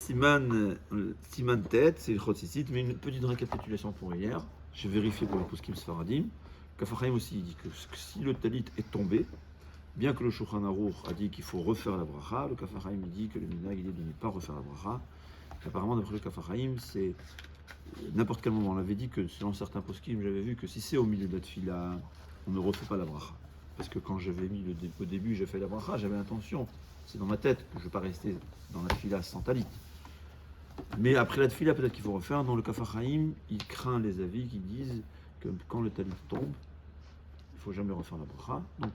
Siman tête, c'est le Chotzitzit, mais une petite récapitulation pour hier. J'ai vérifié pour les poskim sfaradim. Kaf HaChaim aussi dit que si le talit est tombé, bien que le Shulchan Aruch a dit qu'il faut refaire la bracha, le Kaf HaChaim dit que le minhag il est de ne pas refaire la bracha. Apparemment, d'après le Kaf HaChaim, c'est n'importe quel moment. On avait dit que selon certains poskim, j'avais vu que si c'est au milieu de la tefila, on ne refait pas la bracha. Parce que quand j'avais mis au début, j'ai fait la bracha, j'avais l'intention, c'est dans ma tête, que je ne vais pas rester dans la tefila sans talit. Mais après la tefila, peut-être qu'il faut refaire. Dans le Kaf HaChaim, il craint les avis qui disent que quand le talit tombe, il ne faut jamais refaire la bracha. Donc,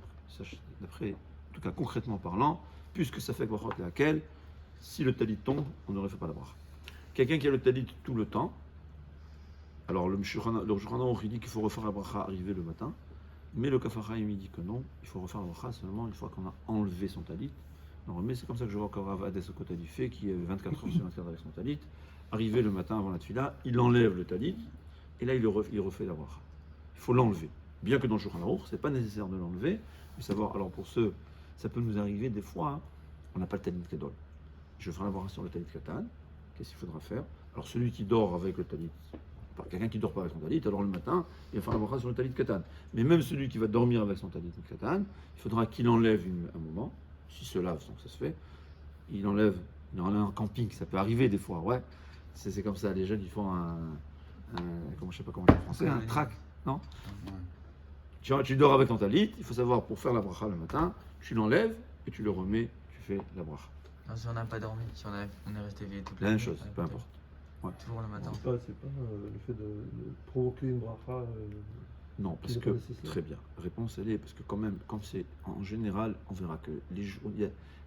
d'après, en tout cas concrètement parlant, puisque ça fait brachot laquelle, si le talit tombe, on ne refait pas la bracha. Quelqu'un qui a le talit tout le temps, alors le Shulchan Aruch il dit qu'il faut refaire la bracha arrivé le matin, mais le Kaf HaChaim il dit que non, il faut refaire la bracha seulement une fois qu'on a enlevé son talit. Mais c'est comme ça que je vois encore Rav Hades Kotali fait, qui est 24 heures sur 24 avec son talit. Arrivé le matin avant la tefila, il enlève le talit, et là il refait la bracha. Il faut l'enlever. Bien que dans le Shulchan Aruch, c'est pas nécessaire de l'enlever, mais savoir, alors pour ceux, ça peut nous arriver des fois, hein, on n'a pas le talit Kedol. Je ferai la bracha sur le talit Katan, qu'est-ce qu'il faudra faire? Alors celui qui dort avec le talit, quelqu'un qui ne dort pas avec son talit, alors le matin, il va faire la bracha sur le talit Katan. Mais même celui qui va dormir avec son talit Katan, il faudra qu'il enlève un moment. Si se lave, donc ça se fait, il enlève un camping, ça peut arriver des fois, ouais. C'est comme ça, les jeunes ils font comment, je sais pas comment dire en français, un trac, non? Tu dors avec ton talit, il faut savoir pour faire la bracha le matin, tu l'enlèves et tu le remets, tu fais la bracha. Non, si on n'a pas dormi, si on est resté éveillé toute La la même nuit, chose, peu importe. Ouais. Toujours le matin. C'est pas le fait de provoquer une bracha. Non, parce que, très bien, réponse elle est, parce que quand même, comme c'est en général, on verra que les jours,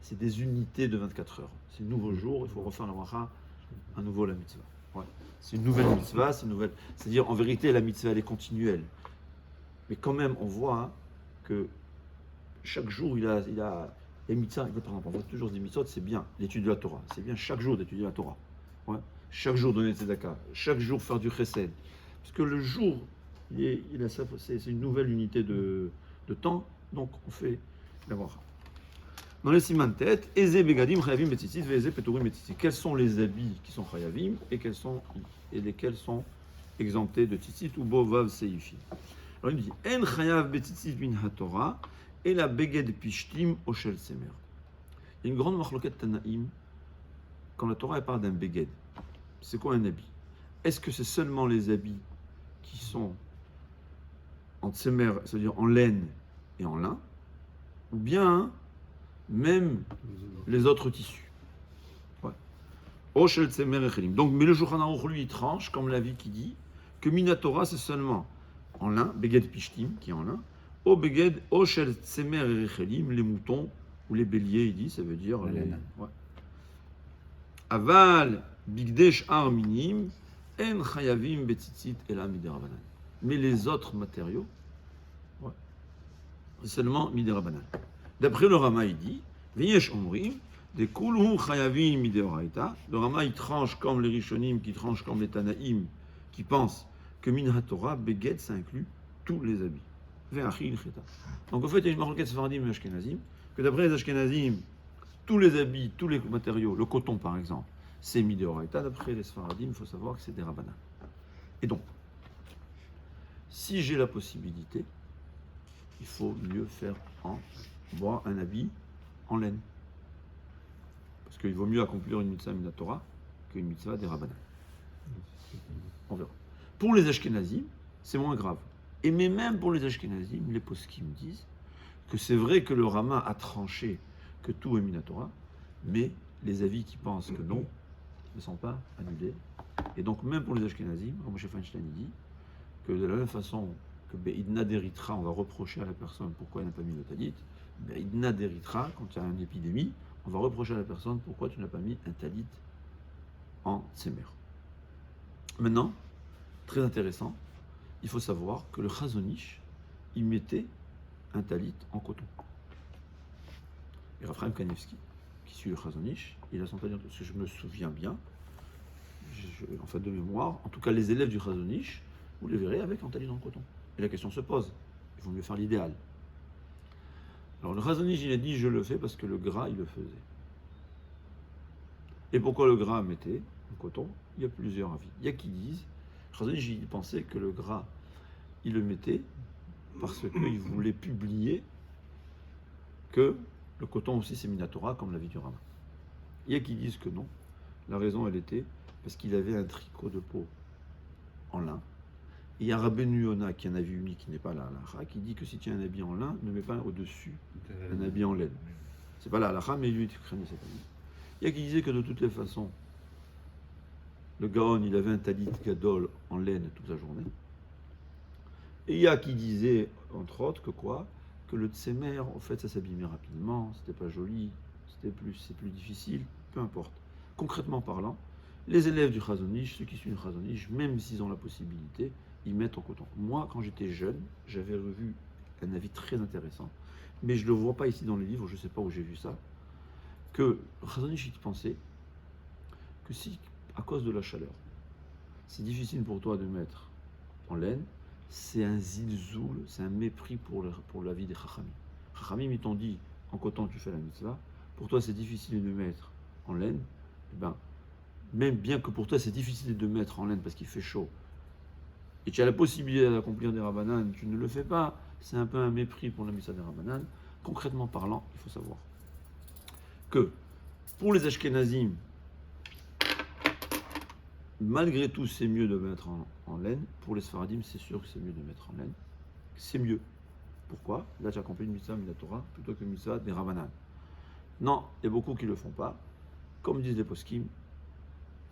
c'est des unités de 24 heures. C'est un nouveau jour, il faut refaire la bracha, à nouveau la mitzvah. Ouais. C'est une nouvelle mitzvah, c'est-à-dire en vérité la mitzvah elle est continuelle. Mais quand même, on voit hein, que chaque jour il a les mitzvahs, par exemple, on voit toujours des mitzvot, c'est bien, l'étude de la Torah, c'est bien chaque jour d'étudier la Torah. Ouais. Chaque jour donner tzedaka, chaque jour faire du chesed. Parce que le jour, c'est une nouvelle unité de temps, donc on fait la bracha. Dans les siman tête, Eze begadim chayavim betzitzit ve'eze peturim betzitzit. Quels sont les habits qui sont chayavim et lesquels sont exemptés de tzitzit ou bovav seifim. Alors il dit en chayav betzitzit min haTorah et la beged pishtim oshel semer. Il y a une grande machloket tanaïm quand la Torah parle d'un beged. C'est quoi un habit? Est-ce que c'est seulement les habits qui sont en tsemer, c'est-à-dire en laine et en lin, ou bien même les autres tissus. Ouais. Donc, mais le Shulchan Aruch, lui, il tranche, comme la vie qui dit, que Minatora, c'est seulement en lin, Beged Pishtim, qui est en lin, au Beged, Oshel Tsemer Erechelim, les moutons, ou les béliers, il dit, ça veut dire. Ouais. Aval, Bigdesh Arminim, En Chayavim Betzitzit Ela Miderabanan. Mais les autres matériaux, ouais, c'est seulement Miderabanan. D'après le Rama, il dit, V'yesh omrim, de kulhu chayavim mideoraita. Le Rama, il tranche comme les Rishonim, qui tranchent comme les Tanaïm, qui pensent que min haTorah, beged, ça inclut tous les habits. Ve'achi ilcheta. Donc en fait, il y a une marloquette Sfaradim et Ashkenazim, que d'après les Ashkenazim, tous les habits, tous les matériaux, le coton par exemple, c'est mideoraita. D'après les Sfaradim, il faut savoir que c'est des Rabbanan. Et donc, si j'ai la possibilité, il faut mieux faire boire un habit en laine. Parce qu'il vaut mieux accomplir une mitzvah minatora qu'une mitzvah des rabbanan. On verra. Pour les Ashkenazim, c'est moins grave. Et mais même pour les Ashkenazim, les poskim disent que c'est vrai que le Rama a tranché que tout est minatora, mais les avis qui pensent que non ne sont pas annulés. Et donc même pour les Ashkenazim, Moshe Feinstein dit que de la même façon que Be'idna deritra, on va reprocher à la personne pourquoi elle n'a pas mis le talit, Be'idna deritra, quand il y a une épidémie, on va reprocher à la personne pourquoi tu n'as pas mis un talit en tsemer. Maintenant, très intéressant, il faut savoir que le Chazon Ish, il mettait un talit en coton. Et Raphaël Kanevski, qui suit le Chazon Ish, il a son talit en coton. Si je me souviens bien, en fait de mémoire, en tout cas les élèves du Chazon Ish, vous les verrez avec un talit en coton. Et la question se pose, il vaut mieux faire l'idéal. Alors le Chazon Ish, il a dit je le fais parce que le gras il le faisait. Et pourquoi le gras mettait le coton? Il y a plusieurs avis. Il y a qui disent, Chazon Ish pensait que le gras, il le mettait parce qu'il voulait publier que le coton aussi c'est Minatora, comme l'avis du Rama. Il y a qui disent que non. La raison, elle était parce qu'il avait un tricot de peau en lin. Et il y a Rabbeinu Yona, qui est un avis unique, qui n'est pas la halakha, qui dit que si tu as un habit en lin, ne mets pas au-dessus un habit en laine. C'est pas la halakha, mais lui, il craignait cet avis. Il y a qui disait que de toutes les façons, le Gaon, il avait un talit gadol en laine toute la journée. Et il y a qui disait, entre autres, que quoi? Que le tsemer, en fait, ça s'abîmait rapidement, c'était pas joli, c'est plus difficile, peu importe. Concrètement parlant, les élèves du Chazon Ish, ceux qui suivent le Chazon Ish, même s'ils ont la possibilité, ils mettent en coton. Moi, quand j'étais jeune, j'avais revu un avis très intéressant, mais je ne le vois pas ici dans le livre, je ne sais pas où j'ai vu ça, que Chazon Ish pensait que si, à cause de la chaleur, c'est difficile pour toi de mettre en laine, c'est un zilzoul, c'est un mépris pour la vie des Chachamim. Chachamim, ils t'ont dit, en coton tu fais la mitzvah, pour toi c'est difficile de mettre en laine, eh ben, même bien que pour toi c'est difficile de mettre en laine parce qu'il fait chaud, et tu as la possibilité d'accomplir des rabbanan, tu ne le fais pas, c'est un peu un mépris pour la mitzvah des rabbanan. Concrètement parlant, il faut savoir que pour les Ashkenazim, malgré tout, c'est mieux de mettre en laine. Pour les Sfaradim, c'est sûr que c'est mieux de mettre en laine. C'est mieux. Pourquoi? Là, tu accomplis une mitzvah Minatora plutôt que une mitzvah des rabbanan. Non, il y a beaucoup qui ne le font pas. Comme disent les poskim,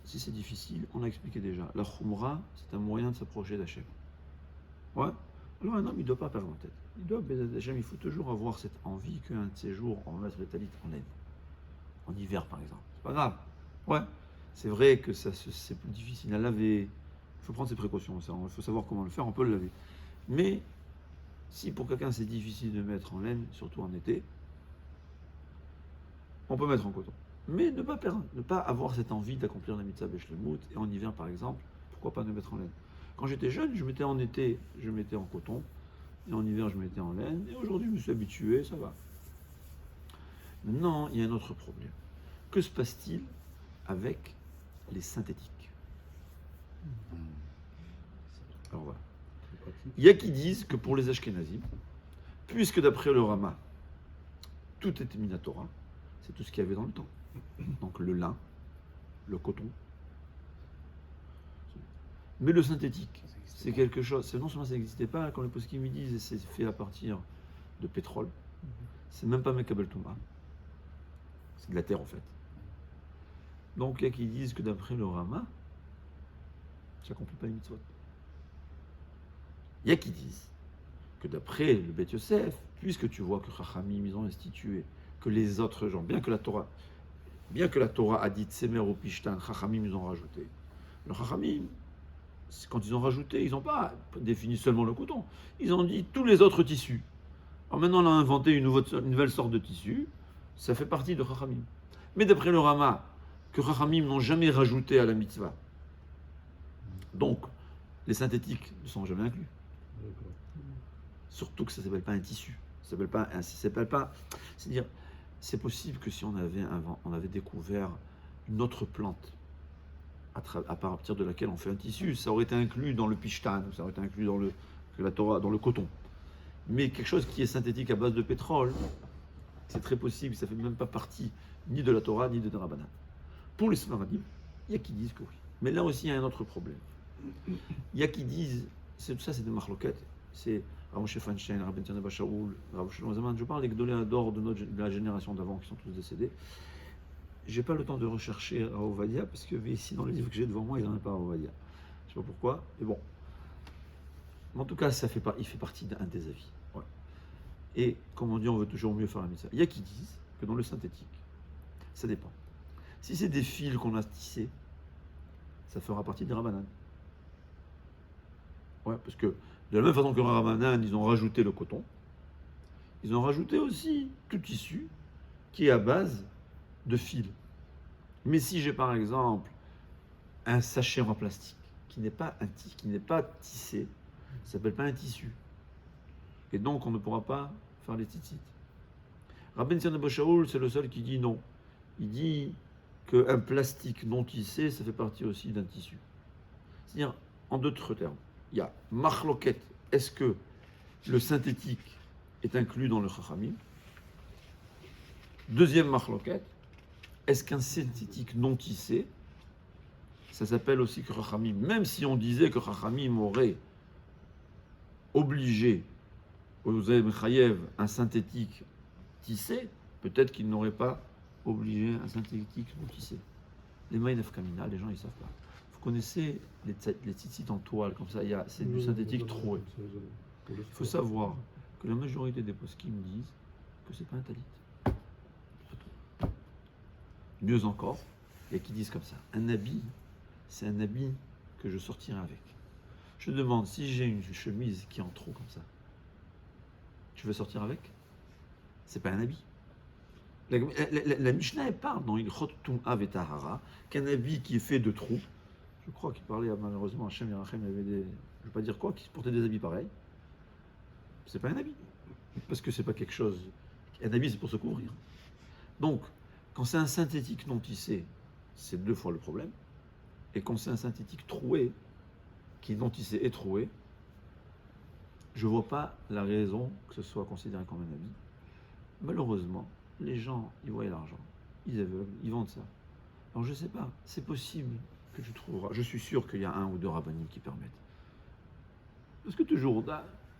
si c'est difficile, on a expliqué déjà. La khumra, c'est un moyen de s'approcher d'Hachem. Ouais. Alors un homme, il ne doit pas perdre en tête. Il faut toujours avoir cette envie qu'un de ces jours, on mette le talit en laine. En hiver, par exemple. C'est pas grave. Ouais. C'est vrai que c'est plus difficile à laver. Il faut prendre ses précautions. Il faut savoir comment le faire. On peut le laver. Mais si pour quelqu'un c'est difficile de mettre en laine, surtout en été, on peut mettre en coton. Mais ne pas perdre, ne pas avoir cette envie d'accomplir la mitzvah beshlemut. Et en hiver, par exemple, pourquoi pas ne mettre en laine? Quand j'étais jeune, je mettais en été, je mettais en coton. Et en hiver, je mettais en laine. Et aujourd'hui, je me suis habitué, ça va. Maintenant, il y a un autre problème. Que se passe-t-il avec les synthétiques? Alors voilà. Il y a qui disent que pour les Ashkenazim, puisque d'après le Rama, tout était Minatora, c'est tout ce qu'il y avait dans le temps. Donc le lin, le coton. Mais le synthétique, c'est quelque chose. Non seulement ça n'existait pas, quand les poskim me disent c'est fait à partir de pétrole, c'est même pas Mekabel Touma. C'est de la terre en fait. Donc il y a qui disent que d'après le Rama, ça n'accomplit pas les mitzvot. Il y a qui disent que d'après le Bet Yosef, puisque tu vois que Chachamim ils ont institué que les autres gens, bien que la Torah a dit Tsemer ou Pishtan, Chachamim ils ont rajouté. Le Chachamim, quand ils ont rajouté, ils n'ont pas défini seulement le coton, ils ont dit tous les autres tissus. Alors maintenant on a inventé une nouvelle sorte de tissu, ça fait partie de Chachamim. Mais d'après le Rama, que Chachamim n'ont jamais rajouté à la mitzvah. Donc, les synthétiques ne sont jamais inclus. Surtout que ça ne s'appelle pas un tissu. C'est-à-dire, c'est possible que si on avait découvert une autre plante à partir de laquelle on fait un tissu, ça aurait été inclus dans le pishtan, ça aurait été inclus dans la Torah, dans le coton. Mais quelque chose qui est synthétique à base de pétrole, c'est très possible, ça ne fait même pas partie ni de la Torah, ni de Rabbanan. Pour les Sfaradim, il y a qui disent que oui. Mais là aussi, il y a un autre problème. Il y a qui disent, tout ça c'est des marloquettes, c'est Rav Moshe Feinstein, Rabbi Tzadok Bar Shaul, Rav Shlomo Zalman, je parle des Gdolei Hador de la génération d'avant qui sont tous décédés. J'ai pas le temps de rechercher Rav Ovadia, parce que ici dans les livres que j'ai devant moi, il n'y en a pas Rav Ovadia. Je sais pas pourquoi, mais bon. Mais en tout cas, il fait partie d'un des avis. Ouais. Et comme on dit, on veut toujours mieux faire la mitzvah. Il y a qui disent que dans le synthétique, ça dépend. Si c'est des fils qu'on a tissés, ça fera partie des Rabbanan. Ouais, parce que de la même façon que les Rabbanan, ils ont rajouté le coton, ils ont rajouté aussi tout tissu qui est à base de fil. Mais si j'ai par exemple un sachet en plastique qui n'est pas tissé, ça ne s'appelle pas un tissu. Et donc on ne pourra pas faire les tzitzit. Rabbi Tzadok Bar Shaul, c'est le seul qui dit non. Il dit qu'un plastique non tissé, ça fait partie aussi d'un tissu. C'est-à-dire, en d'autres termes, il y a machloket, est-ce que le synthétique est inclus dans le chachamim? Deuxième machloket, est-ce qu'un synthétique non tissé, ça s'appelle aussi que chachamim, même si on disait que chachamim aurait obligé aux Mechayev un synthétique tissé, peut-être qu'il n'aurait pas obligé un synthétique non tissé. Les maïnef kamina, les gens ils savent pas. Vous connaissez les tzitzit en toile comme ça, c'est du synthétique troué. Il faut savoir que la majorité des poskim disent que c'est pas un talit. Mieux encore, il y a qui disent comme ça, un habit, c'est un habit que je sortirai avec. Je te demande, si j'ai une chemise qui est en trop comme ça, tu veux sortir avec? C'est pas un habit. La Mishnah elle parle dans Ilchot Tum'a Vetahara qu'un habit qui est fait de trous, je crois qu'il parlait malheureusement à Hachem Yerachem, il y avait des, je ne veux pas dire quoi, qui portaient des habits pareils. C'est pas un habit. Parce que c'est pas quelque chose. Un habit c'est pour se couvrir. Donc, quand c'est un synthétique non tissé, c'est deux fois le problème. Et quand c'est un synthétique troué, qui est non tissé et troué, je ne vois pas la raison que ce soit considéré comme un habit. Malheureusement, les gens, ils voient l'argent, ils aveuglent, ils vendent ça. Alors je ne sais pas, c'est possible que tu trouveras. Je suis sûr qu'il y a un ou deux rabbinim qui permettent. Parce que toujours,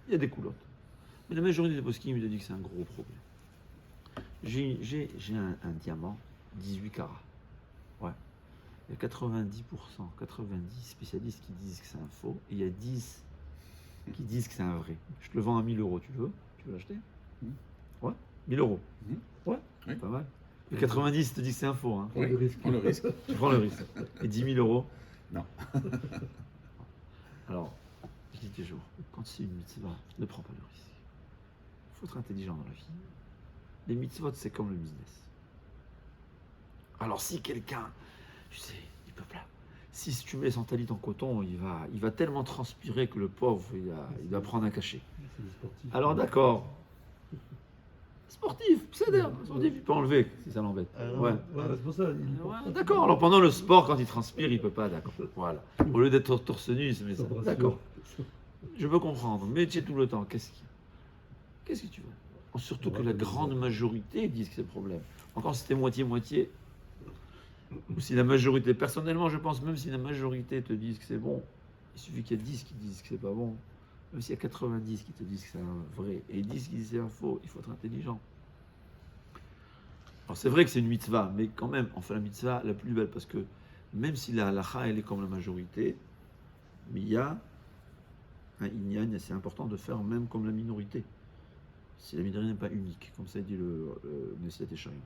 il y a des coulottes. Mais la majorité des poskim me dit que c'est un gros problème. J'ai un diamant 18 carats. Ouais. Il y a 90%, 90 spécialistes qui disent que c'est un faux, et il y a 10 qui disent que c'est un vrai. Je te le vends à 1000 euros, tu veux? Tu veux l'acheter? Ouais, 1000 euros. Ouais, oui. Pas mal. Et 90 te disent que c'est un faux. Hein. Oui, Prends le risque. Tu prends le risque. Et 10 000 euros? Non. Alors, je dis toujours, quand c'est une mitzvah, ne prends pas le risque. Il faut être intelligent dans la vie. Les mitzvot, c'est comme le business. Alors, si quelqu'un, tu sais, il peut pas. Si tu mets son talit en coton, il va tellement transpirer que le pauvre, il va prendre un cachet. C'est des sportifs. Alors, d'accord. Sportif, c'est d'ailleurs. Sportif, il peut enlever si ça l'embête. Ouais. Ouais, c'est pour ça. Ouais, d'accord. Alors, pendant le sport, quand il transpire, il peut pas, d'accord. Voilà. Au lieu d'être torse nu, il se met ça. D'accord. Je peux comprendre. Mais tu sais tout le temps, qu'est-ce qu'il y a? Qu'est-ce que tu veux? Surtout que la grande majorité disent que c'est le problème. Encore si c'était moitié-moitié, ou si la majorité, personnellement je pense, même si la majorité te disent que c'est bon, il suffit qu'il y ait 10 qui disent que c'est pas bon, même s'il y a 90 qui te disent que c'est un vrai, et 10 qui disent que c'est un faux, il faut être intelligent. Alors c'est vrai que c'est une mitzvah, mais quand même, on fait la mitzvah la plus belle, parce que même si la halacha elle est comme la majorité, mais il y a un inyan, c'est important de faire même comme la minorité. Si la minorité n'est pas unique, comme ça dit le Nessiat et Charim.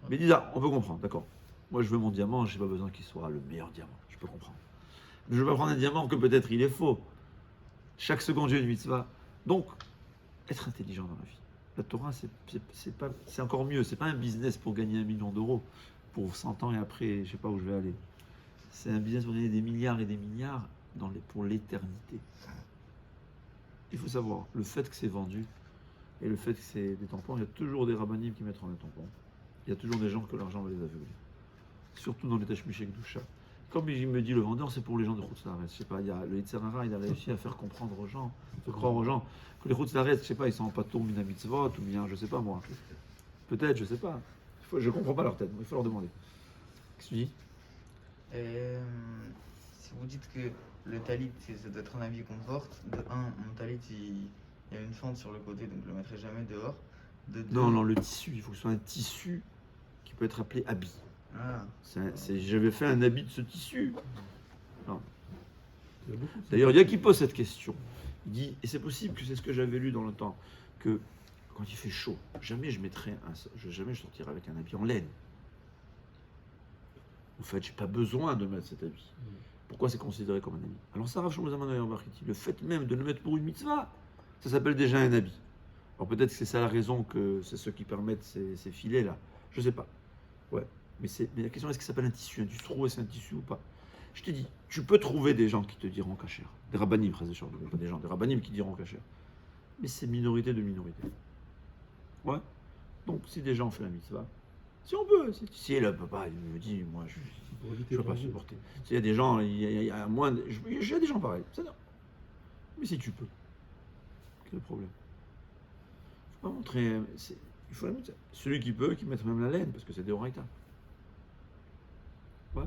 Mais dis on peut comprendre, d'accord. Moi je veux mon diamant, je n'ai pas besoin qu'il soit le meilleur diamant, je peux comprendre. Mais je ne veux pas prendre un diamant que peut-être il est faux. Chaque seconde j'ai une mitzvah. Donc, être intelligent dans la vie. La Torah, c'est encore mieux, c'est pas un business pour gagner 1 million d'euros pour 100 ans et après, je ne sais pas où je vais aller. C'est un business pour gagner des milliards et des milliards pour l'éternité. Il faut savoir, le fait que c'est vendu, et le fait que c'est des tampons, il y a toujours des rabbinim qui mettront des tampons. Il y a toujours des gens que l'argent va les aveugler. Surtout dans les Tashmichek Doucha. Comme il me dit le vendeur, c'est pour les gens de Khoutz-Laretz. Je sais pas, il y a le Yitzhara, il a réussi à faire comprendre aux gens, faire croire aux gens que les Khoutz-Laretz, je sais pas, ils sont pas tour mina mitzvot ou bien, je sais pas moi. Peut-être, je sais pas. Je comprends pas leur tête, il faut leur demander. Qu'est-ce que tu dis? Si vous dites que le talit, ça doit être un habit qu'on porte, de un, mon talit, il y a une fente sur le côté, donc je le mettrai jamais dehors. De deux, Non, le tissu, il faut que ce soit un tissu qui peut être appelé habit. Ah, J'avais fait un habit de ce tissu. Non. Il y a beaucoup de- D'ailleurs, il y a qui pose cette question. Il dit, et c'est possible que c'est ce que j'avais lu dans le temps, que quand il fait chaud, jamais je sortirai avec un habit en laine. En fait, j'ai pas besoin de mettre cet habit. Pourquoi c'est considéré comme un habit? Alors ça, Rav Shlomo Zalman Auerbach, il dit, le fait même de le mettre pour une mitzvah, ça s'appelle déjà un habit. Alors peut-être que c'est ça la raison que c'est ceux qui permettent ces filets-là. Je sais pas. Ouais. Mais la question est-ce que ça s'appelle un tissu? Un tissu troué, c'est un tissu ou pas? Je t'ai dit, tu peux trouver des gens qui te diront cachère. Des rabbanim, pas des gens, des rabbanim qui diront cachère. Mais c'est minorité de minorité. Ouais. Donc si des gens ont fait la mitzvah, Si on peut. Si elle ne peut pas, il me dit, moi, je Pour éviter ne peux le pas danger. supporter. S'il y a des gens, il y a moins. J'ai des gens pareils, c'est non. Mais si tu peux, quel est le problème? Il faut pas montrer. Il faut montrer. Celui qui peut, qui mette même la laine, parce que c'est des oraïtas. Ouais.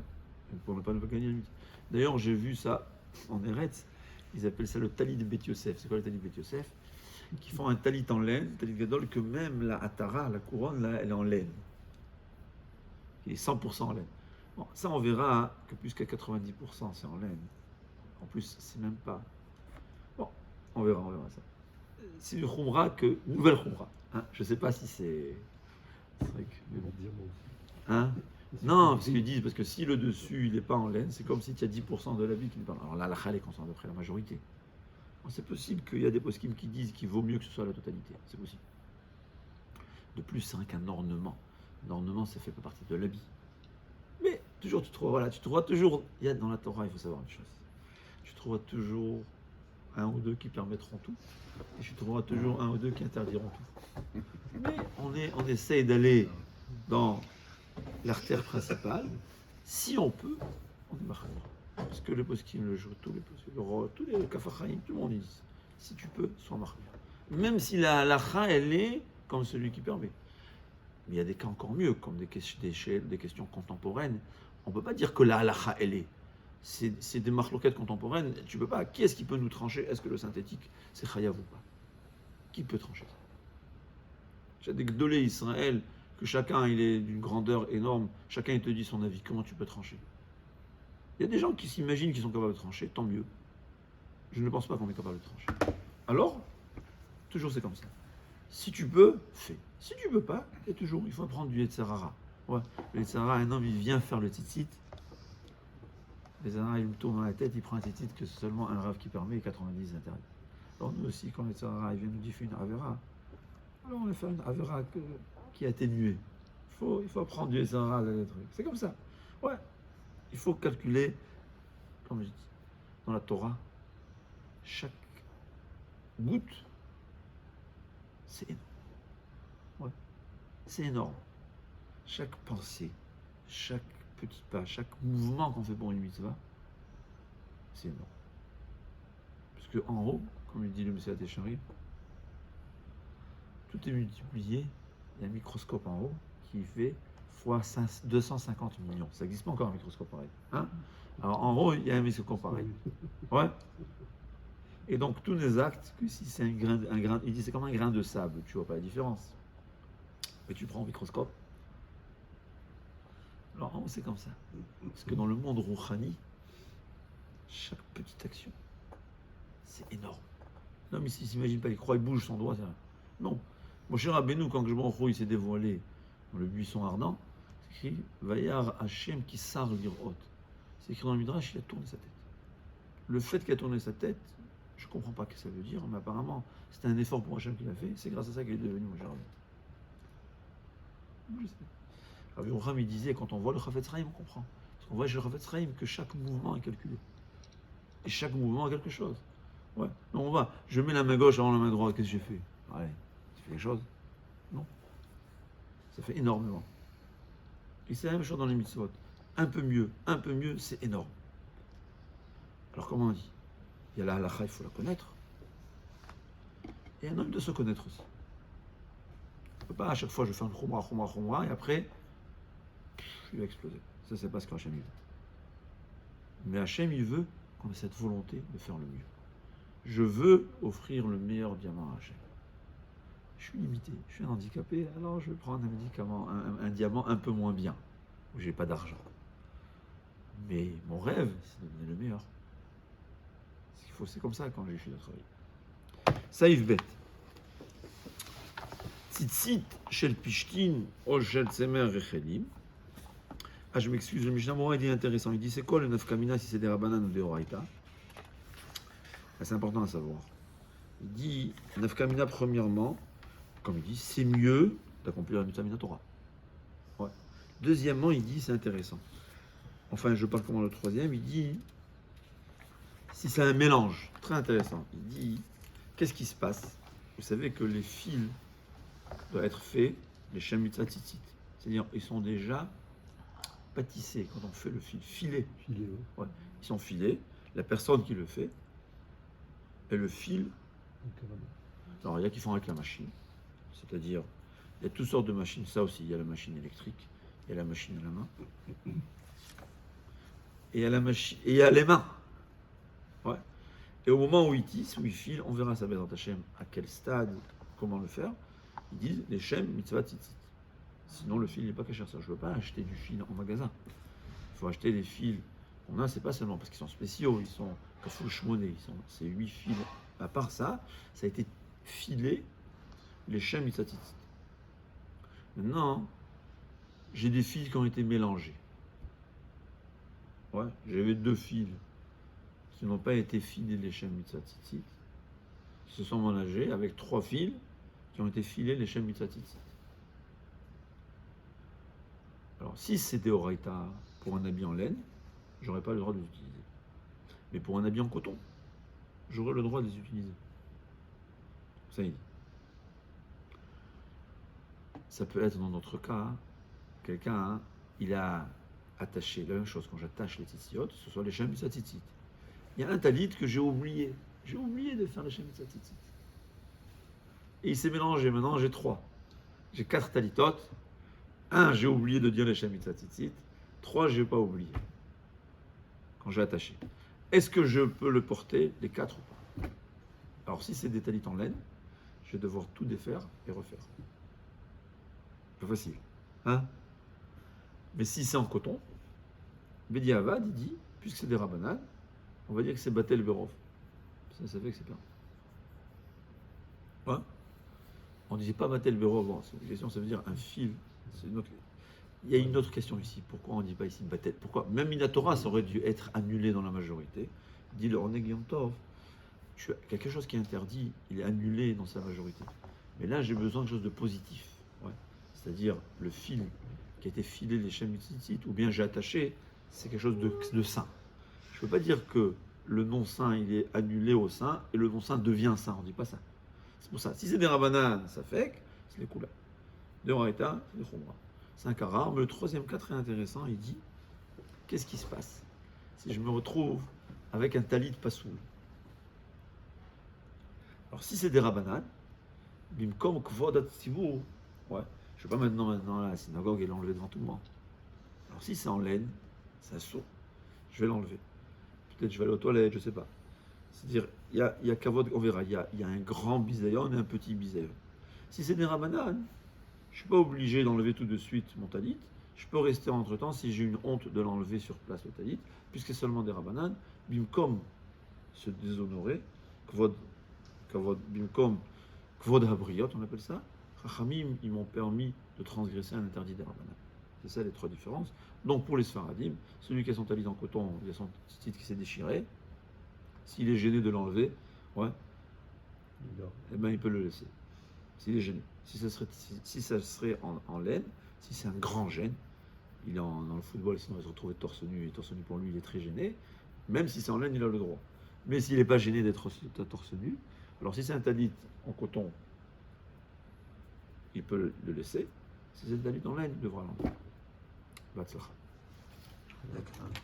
Pour ne pas gagner la nuit. D'ailleurs, j'ai vu ça en Eretz. Ils appellent ça le talit de Bet Yosef. C'est quoi le talit de Bet Yosef? Qui font un talit en laine, talit gadol, que même la atara, la couronne, là, elle est en laine. Il est 100% en laine. Bon, ça, on verra hein, que plus qu'à 90%, c'est en laine. En plus, c'est même pas. Bon, on verra ça. C'est du khumra que. Nouvelle khumra. Hein. Je sais pas si c'est. C'est vrai que. Mais bon. Diamant aussi. Hein? Non, parce qu'ils disent, parce que si le dessus il n'est pas en laine, c'est comme si tu as 10% de l'habit qui n'est pas en laine. Alors là, la khal est concentrée d'après la majorité. Alors, c'est possible qu'il y a des poskim qui disent qu'il vaut mieux que ce soit la totalité. C'est possible. De plus, c'est rien qu'un ornement. Un ornement, ça fait pas partie de l'habit. Mais toujours, tu trouveras toujours. Il y a dans la Torah, il faut savoir une chose. Tu trouveras toujours un ou deux qui permettront tout, et tu trouveras toujours un ou deux qui interdiront tout. Mais on essaye d'aller dans l'artère principale. Si on peut, on est marqué. Parce que le poskim le jour, tous les kafachaim, tout le monde dit. Si tu peux, sois marqué. Même si la halacha, elle est comme celui qui permet. Mais il y a des cas encore mieux, comme des questions contemporaines. On ne peut pas dire que la halacha, elle est. C'est des marloquettes contemporaines. Tu peux pas. Qui est-ce qui peut nous trancher? Est-ce que le synthétique, c'est chayav ou pas? Qui peut trancher ça? J'ai des gdolés Israël, que chacun, il est d'une grandeur énorme. Chacun, il te dit son avis. Comment tu peux trancher? Il y a des gens qui s'imaginent qu'ils sont capables de trancher. Tant mieux. Je ne pense pas qu'on est capable de trancher. Alors, toujours c'est comme ça. Si tu peux, fais. Si tu peux pas, il faut prendre du Yetzirara. Ouais. Le Yetzirara, un homme, il vient faire le tzitzit. Le Yetzirara, il me tourne dans la tête, il prend un tzitzit que c'est seulement un rave qui permet et 90 interdits. Alors nous aussi, quand le Yetzirara, il vient nous diffuser une avera, alors on va faire une avera qui est atténuée. Il faut apprendre du Yetzirara, le truc. C'est comme ça. Ouais. Il faut calculer, comme je dis, dans la Torah, chaque goutte, c'est énorme. Ouais. C'est énorme. Chaque pensée, chaque petit pas, chaque mouvement qu'on fait pour une mitzvah, c'est énorme. Parce qu'en haut, comme il dit le Messiah Téchari, tout est multiplié. Il y a un microscope en haut qui fait fois 250 millions. Ça n'existe pas encore un microscope pareil. Hein? Alors en haut, il y a un microscope pareil. Ouais. Et donc tous les actes, que si c'est un grain, il dit c'est comme un grain de sable, tu vois pas la différence. Mais tu prends au microscope. Alors en haut, c'est comme ça. Parce que dans le monde rouhani, chaque petite action, c'est énorme. L'homme, il ne s'imagine pas, il croit, il bouge son doigt. Non. Mon cher Rabbeinu, quand Geshmon il s'est dévoilé dans le buisson ardent, c'est écrit Vayar Hashem qui sar lirot. C'est écrit dans le Midrash, il a tourné sa tête. Le fait qu'il a tourné sa tête, je ne comprends pas ce que ça veut dire, mais apparemment, c'était un effort pour Hashem qu'il a fait. C'est grâce à ça qu'il est devenu mon cher Rabbeinu. Je sais. Rabbi Yocham, il disait, quand on voit le Chafetz Chaim, on comprend. Parce qu'on voit chez le Chafetz Chaim que chaque mouvement est calculé. Et chaque mouvement a quelque chose. Ouais. Non, on va. Je mets la main gauche avant la main droite, qu'est-ce que j'ai fait? Allez, ça fait quelque chose? Non. Ça fait énormément. Et c'est la même chose dans les mitzvot. Un peu mieux, c'est énorme. Alors comment on dit? Il y a la halakha, il faut la connaître. Et un homme de se connaître aussi. On ne peut pas à chaque fois je fais un khumra, et après, il va exploser. Ça, c'est pas ce qu'Hachem veut. Mais Hachem, il veut qu'on ait cette volonté de faire le mieux. Je veux offrir le meilleur diamant à Hachem. Je suis limité, je suis un handicapé, alors je vais prendre un médicament, un diamant un peu moins bien, où j'ai pas d'argent. Mais mon rêve, c'est de donner le meilleur. C'est comme ça quand j'ai fait notre travail. Saïf bet. Tzitzit shel pishtin o shel tzemer rechelim. Ah, je m'excuse, le Mishnah Mora, il dit intéressant. Il dit c'est quoi le nafkamina si c'est des rabanan ou des oraita? C'est important à savoir. Il dit nafkamina premièrement, comme il dit, c'est mieux d'accomplir la mitzvah Torah. Ouais. Deuxièmement, il dit c'est intéressant. Enfin, je parle comment le troisième, il dit si c'est un mélange, très intéressant. Il dit qu'est-ce qui se passe? Vous savez que les fils doivent être faits, les shem mitzvah tzitzit. C'est-à-dire, ils sont déjà pâtissés quand on fait le fil, filé. Filet, ouais. Ils sont filés, la personne qui le fait, elle le file. Donc, Alors, il y a qui font avec la machine, c'est-à-dire, il y a toutes sortes de machines, ça aussi, il y a la machine électrique, il y a la machine à la main, et il y a la machine, et il y a les mains. Ouais. Et au moment où ils tissent, où ils filent, on verra ça dans Hachem à quel stade, comment le faire. Ils disent les Shem mitzvah tzitzit. Sinon, le fil n'est pas caché. Ça, je ne veux pas acheter du fil en magasin. Il faut acheter des fils qu'on a, c'est pas seulement parce qu'ils sont spéciaux, ils sont kafou shmoné, c'est 8 fils. À part ça, ça a été filé les Shem mitzvah tzitzit. Maintenant, j'ai des fils qui ont été mélangés. Ouais, j'avais 2 fils qui n'ont pas été filés les Shem mitzvah tzitzit, qui se sont mélangés avec 3 fils qui ont été filés les Shem mitzvah tzitzit. Alors, si c'était Oraita pour un habit en laine, j'aurais pas le droit de les utiliser. Mais pour un habit en coton, j'aurais le droit de les utiliser. Ça y est. Ça peut être dans notre cas, quelqu'un, il a attaché la même chose quand j'attache les tzitzit, ce soit les Shem mitzvah tzitzit. Il y a un talit que j'ai oublié. J'ai oublié de faire les Shem mitzvah tzitzit. Et il s'est mélangé. Maintenant, j'ai 3. J'ai 4 talitotes. 1, j'ai oublié de dire les Shem mitzvah tzitzit. 3, je n'ai pas oublié. Quand j'ai attaché. Est-ce que je peux le porter, les 4 ou pas? Alors, si c'est des talits en laine, je vais devoir tout défaire et refaire. Pas facile. Hein? Mais si c'est en coton, Bedi Avad, il dit, puisque c'est des rabanan, on va dire que c'est Batel Berov. Ça fait que c'est bien. Ouais. On ne disait pas Batel Berov, bon, c'est une question, ça veut dire un fil. Il y a une autre question ici. Pourquoi on ne dit pas ici Batel? Pourquoi? Même Minatora, ça aurait dû être annulé dans la majorité. Dit le Orneg Yom Tov. Quelque chose qui est interdit, il est annulé dans sa majorité. Mais là, j'ai besoin de quelque chose de positif. Ouais. C'est-à-dire le fil qui a été filé les Shem mitzvah, ou bien j'ai attaché, c'est quelque chose de saint. Je ne peux pas dire que le non-saint, il est annulé au saint, et le non-saint devient saint. On ne dit pas ça. C'est pour ça. Si c'est des rabanan, ça fait que c'est les couleurs. De Raïta, c'est les khumra. C'est un cas rare, mais le troisième cas très intéressant, il dit, qu'est-ce qui se passe si je me retrouve avec un talit pasoul? Alors si c'est des rabanan, bimkom kvodat tzivur, ouais, je ne vais pas maintenant à la synagogue et l'enlever devant tout le monde. Alors si c'est en laine, ça saut, je vais l'enlever. Peut-être je vais aller aux toilettes, je ne sais pas. C'est-à-dire, il y a kavod, on verra, il y a un grand bisayon et un petit bisayon. Si c'est des rabanan, je ne suis pas obligé d'enlever tout de suite mon talit. Je peux rester entre-temps si j'ai une honte de l'enlever sur place le talit, puisque c'est seulement des rabanan. Bimkom se déshonorer, kvod, bimkom kvod habriot, on appelle ça. Chachamim, ils m'ont permis de transgresser un interdit des rabanan. C'est ça les 3 différences. Donc pour les Sfaradim, celui qui a son talit en coton, il a son titre qui s'est déchiré. S'il est gêné de l'enlever, ouais, eh ben, il peut le laisser. S'il est gêné. Si ça serait en laine, si c'est un grand gêne, il est dans le football, sinon il se retrouve torse nu, et torse nu pour lui, il est très gêné. Même si c'est en laine, il a le droit. Mais s'il n'est pas gêné d'être torse nu, alors si c'est un talit en coton, il peut le laisser. Si c'est un talit en laine, il devra l'enlever. Batzlacha. D'accord.